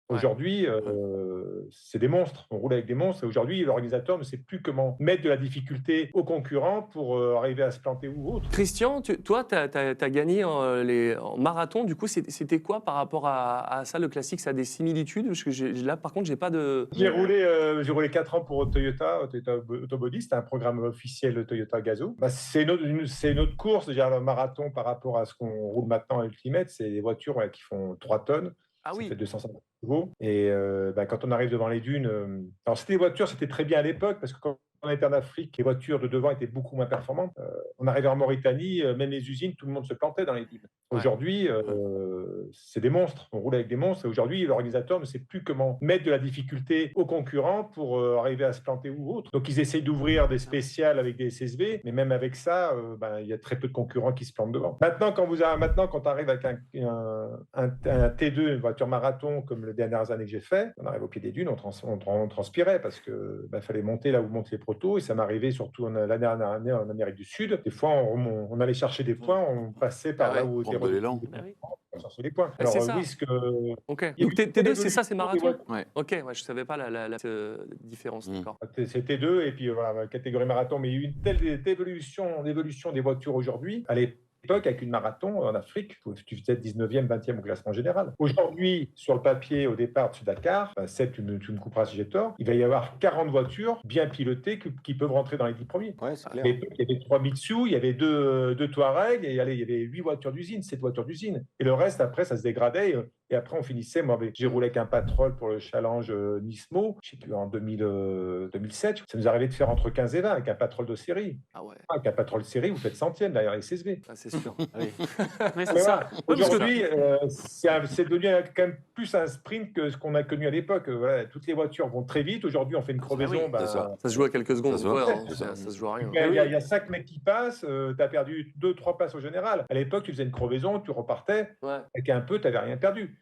Ouais. Aujourd'hui, c'est des monstres. On roule avec des monstres et aujourd'hui, l'organisateur ne sait plus comment mettre de la difficulté aux concurrents pour, arriver à se planter ou autre. Christian, toi, tu as gagné en marathon. Du coup, c'était quoi par rapport à ça, le classique? Ça a des similitudes? Parce que là, par contre, j'ai pas de. J'ai roulé 4 ans pour Toyota, Toyota Autobody, c'était un programme officiel Toyota Gazoo. Bah, c'est une autre course, déjà le marathon par rapport à ce qu'on roule maintenant à Ultimate, c'est des voitures ouais, qui font 3 tonnes, Ah ça fait oui. 250 chevaux. Et bah, quand on arrive devant les dunes, alors c'était des voitures, c'était très bien à l'époque, parce que quand on était en Afrique, les voitures de devant étaient beaucoup moins performantes. On arrivait en Mauritanie, même les usines, tout le monde se plantait dans les dunes. Ouais. Aujourd'hui, c'est des monstres. On roule avec des monstres. Et aujourd'hui, l'organisateur ne sait plus comment mettre de la difficulté aux concurrents pour arriver à se planter ou autre. Donc, ils essayent d'ouvrir des spéciales avec des SSV, mais même avec ça, ben, il y a très peu de concurrents qui se plantent devant. Maintenant, quand tu arrives avec un T2, une voiture marathon, comme les dernières années que j'ai fait, on arrive au pied des dunes, on transpirait parce que fallait monter là où montent les protos. Et ça m'arrivait surtout l'année dernière en Amérique du Sud. Des fois, on allait chercher des points, on passait Ah par là ouais. où Prendre de l'élan. Bah oui. on cherchait des points. Bah, c'est Oui, ça. ce que Ok. il y a Donc eu une T2, c'est ça, c'est évolution des marathon? voitures. Ouais. Ok, ouais, je savais pas la différence. D'accord. C'était deux, et puis voilà, catégorie marathon. Mais il y a eu une telle évolution des voitures aujourd'hui. À l'époque, avec une marathon en Afrique, tu faisais 19e, 20e au classement général. Aujourd'hui, sur le papier, au départ de Dakar, Seb, tu me couperas si j'ai tort, il va y avoir 40 voitures bien pilotées qui peuvent rentrer dans les 10 premiers. Ouais, c'est À clair. l'époque, il y avait 3 Mitsu, il y avait deux Touareg, et allez, il y avait 8 voitures d'usine, 7 voitures d'usine. Et le reste, après, ça se dégradait. Et après, on finissait. J'ai roulé avec un Patrol pour le challenge Nismo, je sais plus, en 2007. Ça nous arrivait de faire entre 15 et 20 avec un Patrol de série. Ah ouais. Avec un Patrol de série, vous faites centième derrière les CSV. Ah, c'est sûr. Ah oui. Ouais, c'est Mais ça. voilà, Ouais, parce que- aujourd'hui, c'est devenu quand même plus un sprint que ce qu'on a connu à l'époque. Voilà, toutes les voitures vont très vite. Aujourd'hui, on fait une crevaison. oui, bah, c'est ça. Ça se joue à quelques secondes. Ça se voit. Ouais, hein, C'est ça. ça se joue à rien. il y a 5 mecs qui passent, tu as perdu 2-3 passes au général. À l'époque, tu faisais une crevaison, tu repartais, Ouais. avec un peu, tu n'avais rien perdu.